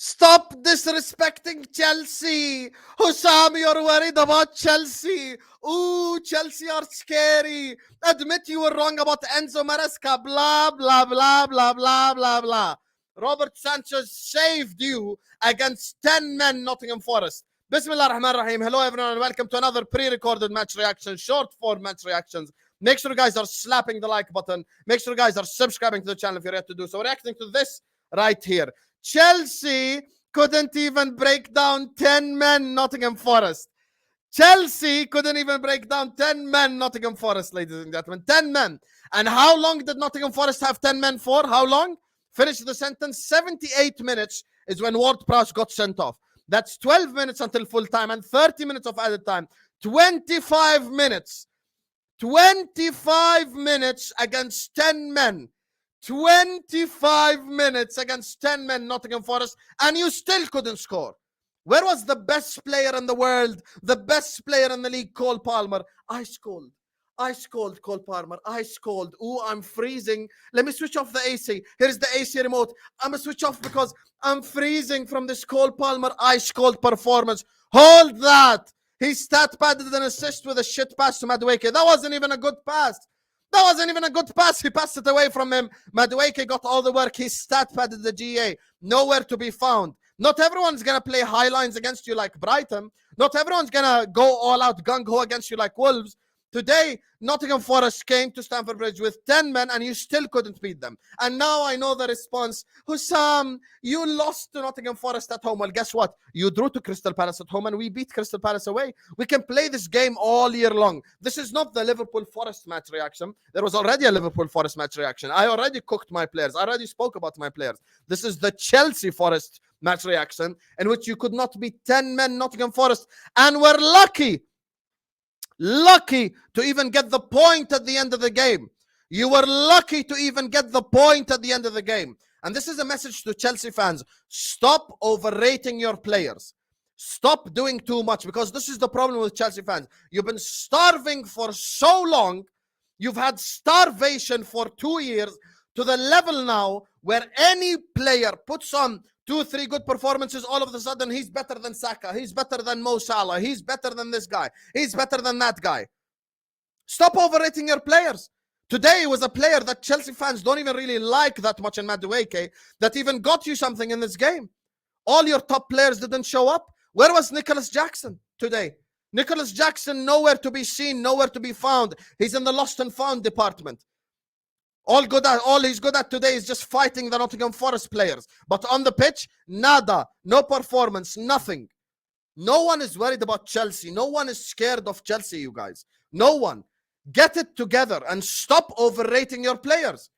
Stop disrespecting Chelsea. Husam, you're worried about Chelsea. Ooh, Chelsea are scary. Admit you were wrong about Enzo Maresca. Blah, blah, blah, blah, blah, blah, blah. Robert Sanchez saved you against 10 men Nottingham Forest. Bismillah ar-Rahman ar-Rahim. Hello everyone and welcome to another pre-recorded match reaction, short form match reactions. Make sure you guys are slapping the like button. Make sure you guys are subscribing to the channel if you're yet to do so. Reacting to this right here. Chelsea couldn't even break down 10 men Nottingham Forest. Chelsea couldn't even break down 10 men Nottingham Forest, ladies and gentlemen. 10 men. And how long did Nottingham Forest have 10 men for? How long? Finish the sentence. 78 minutes is when Ward-Prowse got sent off. That's 12 minutes until full time and 30 minutes of added time. 25 minutes. 25 minutes against 10 men. 25 minutes against 10 men Nottingham Forest, and you still couldn't score. Where was the best player in the world, the best player in the league, Cole Palmer? Ice cold, Cole Palmer, ice cold. Ooh, I'm freezing. Let me switch off the AC. Here's the AC remote. I'm gonna switch off because I'm freezing from this Cole Palmer ice cold performance. Hold that. He stat padded an assist with a shit pass to Madueke. That wasn't even a good pass. That wasn't even a good pass. He passed it away from him. Madueke got all the work. He stat padded the GA. Nowhere to be found. Not everyone's going to play high lines against you like Brighton. Not everyone's going to go all out gung-ho against you like Wolves. Today, Nottingham Forest came to Stamford Bridge with 10 men and you still couldn't beat them. And now I know the response. Husam, you lost to Nottingham Forest at home. Well, guess what? You drew to Crystal Palace at home and we beat Crystal Palace away. We can play this game all year long. This is not the Liverpool Forest match reaction. There was already a Liverpool Forest match reaction. I already cooked my players. I already spoke about my players. This is the Chelsea Forest match reaction in which you could not beat 10 men Nottingham Forest and were lucky to even get the point at the end of the game. You were lucky to even get the point at the end of the game. And this is a message to Chelsea fans. Stop overrating your players. Stop doing too much, because this is the problem with Chelsea fans. You've been starving for so long. You've had starvation for 2 years to the level now where any player puts on 2-3 good performances, all of a sudden he's better than Saka, he's better than Mo Salah, he's better than this guy, he's better than that guy. Stop overrating your players. Today was a player that Chelsea fans don't even really like that much in Madueke that even got you something in this game. All your top players didn't show up. Where was Nicholas Jackson today? Nicholas Jackson nowhere to be seen, nowhere to be found. He's in the lost and found department. All he's good at today is just fighting the Nottingham Forest players. But on the pitch, nada, no performance, nothing. No one is worried about Chelsea. No one is scared of Chelsea, you guys. No one. Get it together and stop overrating your players.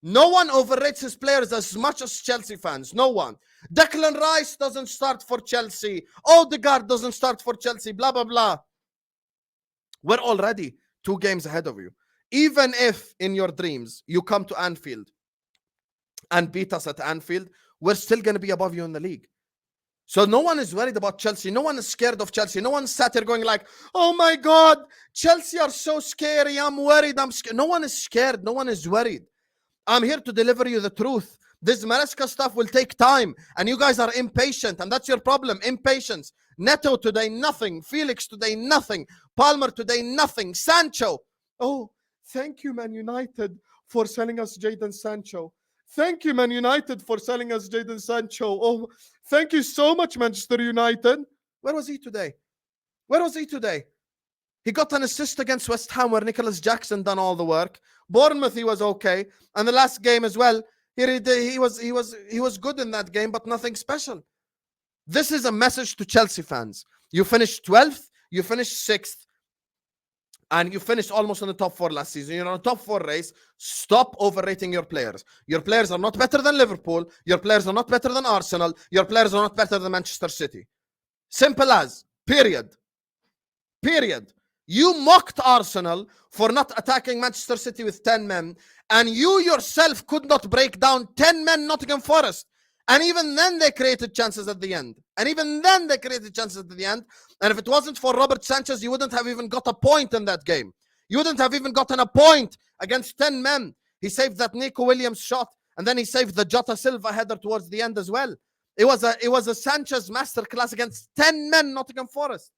No one overrates his players as much as Chelsea fans. No one. Declan Rice doesn't start for Chelsea. Odegaard doesn't start for Chelsea. Blah, blah, blah. We're already 2 games ahead of you. Even if in your dreams you come to Anfield and beat us at Anfield, we're still going to be above you in the league. So no one is worried about Chelsea. No one is scared of Chelsea. No one sat here going like, oh my God, Chelsea are so scary. I'm worried. I'm scared. No one is scared. No one is worried. I'm here to deliver you the truth. This Maresca stuff will take time and you guys are impatient, and that's your problem. Impatience. Neto today, nothing. Felix today, nothing. Palmer today, nothing. Sancho. Oh, thank you, Man United, for selling us Jadon Sancho. Thank you, Man United, for selling us Jadon Sancho. Oh, thank you so much, Manchester United. Where was he today? Where was he today? He got an assist against West Ham where Nicholas Jackson done all the work. Bournemouth, he was okay. And the last game as well, he was good in that game, but nothing special. This is a message to Chelsea fans. You finished 12th, you finished 6th. And you finished almost in the top 4 last season. You're on a top 4 race. Stop overrating your players. Your players are not better than Liverpool. Your players are not better than Arsenal. Your players are not better than Manchester City. Simple as. Period. Period. You mocked Arsenal for not attacking Manchester City with 10 men. And you yourself could not break down 10 men Nottingham Forest. And even then they created chances at the end. And if it wasn't for Robert Sanchez, you wouldn't have even got a point in that game. You wouldn't have even gotten a point against 10 men. He saved that Nico Williams shot. And then he saved the Jota Silva header towards the end as well. It was a Sanchez masterclass against 10 men, Nottingham Forest.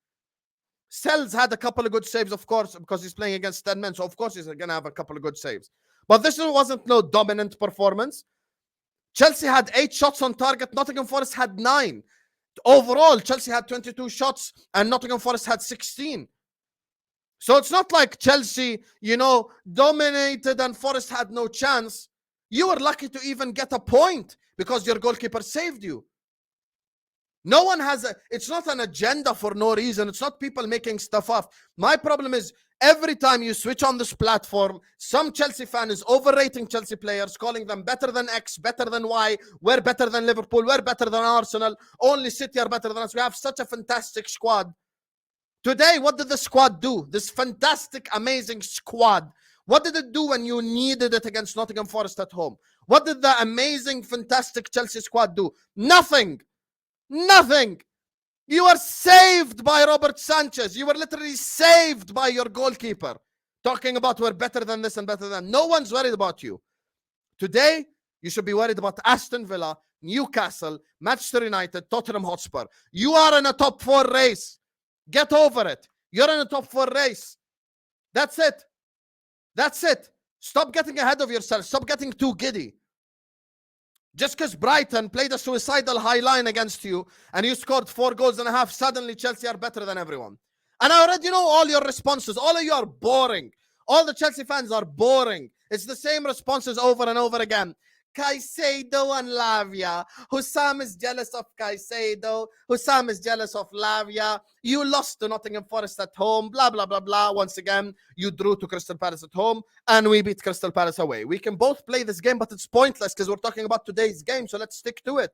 Sells had a couple of good saves, of course, because he's playing against 10 men. So, of course, he's going to have a couple of good saves. But this wasn't no dominant performance. Chelsea had 8 shots on target. Nottingham Forest had 9. Overall, Chelsea had 22 shots and Nottingham Forest had 16. So it's not like Chelsea, dominated and Forest had no chance. You were lucky to even get a point because your goalkeeper saved you. No one has it's not an agenda for no reason. It's not people making stuff up. My problem is every time you switch on this platform, some Chelsea fan is overrating Chelsea players, calling them better than X, better than Y, we're better than Liverpool, we're better than Arsenal, only City are better than us. We have such a fantastic squad. Today, what did the squad do? This fantastic, amazing squad. What did it do when you needed it against Nottingham Forest at home? What did the amazing, fantastic Chelsea squad do? Nothing. Nothing. You were saved by Robert Sanchez. You were literally saved by your goalkeeper. Talking about we're better than this and better than. No one's worried about you. Today, you should be worried about Aston Villa, Newcastle, Manchester United, Tottenham Hotspur. You are in a top 4 race. Get over it. You're in a top 4 race. That's it. That's it. Stop getting ahead of yourself. Stop getting too giddy. Just because Brighton played a suicidal high line against you and you scored 4 goals and a half, suddenly Chelsea are better than everyone. And I already know all your responses. All of you are boring. All the Chelsea fans are boring. It's the same responses over and over again. Caicedo and Lavia. Husam is jealous of Caicedo. Husam is jealous of Lavia. You lost to Nottingham Forest at home. Blah, blah, blah, blah. Once again, you drew to Crystal Palace at home and we beat Crystal Palace away. We can both play this game, but it's pointless because we're talking about today's game. So let's stick to it.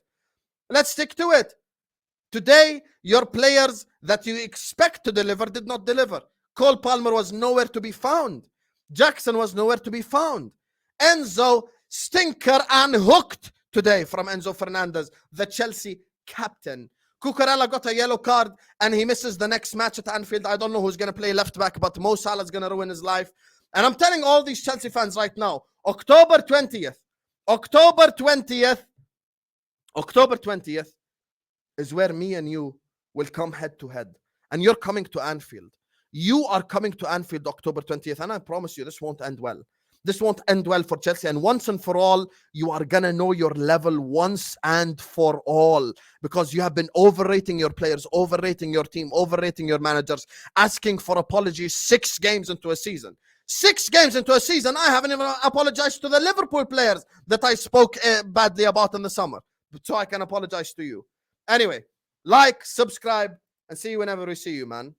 Let's stick to it. Today, your players that you expect to deliver did not deliver. Cole Palmer was nowhere to be found. Jackson was nowhere to be found. Enzo stinker and hooked today from Enzo Fernandez, the Chelsea captain. Cucurella got a yellow card and he misses the next match at Anfield. I don't know who's going to play left back, but Mo Salah's going to ruin his life. And I'm telling all these Chelsea fans right now, October 20th is where me and you will come head to head. And you're coming to Anfield. You are coming to Anfield October 20th. And I promise you, this won't end well. This won't end well for Chelsea. And once and for all, you are going to know your level once and for all. Because you have been overrating your players, overrating your team, overrating your managers, asking for apologies 6 games into a season. 6 games into a season, I haven't even apologized to the Liverpool players that I spoke badly about in the summer. So I can apologize to you. Anyway, like, subscribe, and see you whenever we see you, man.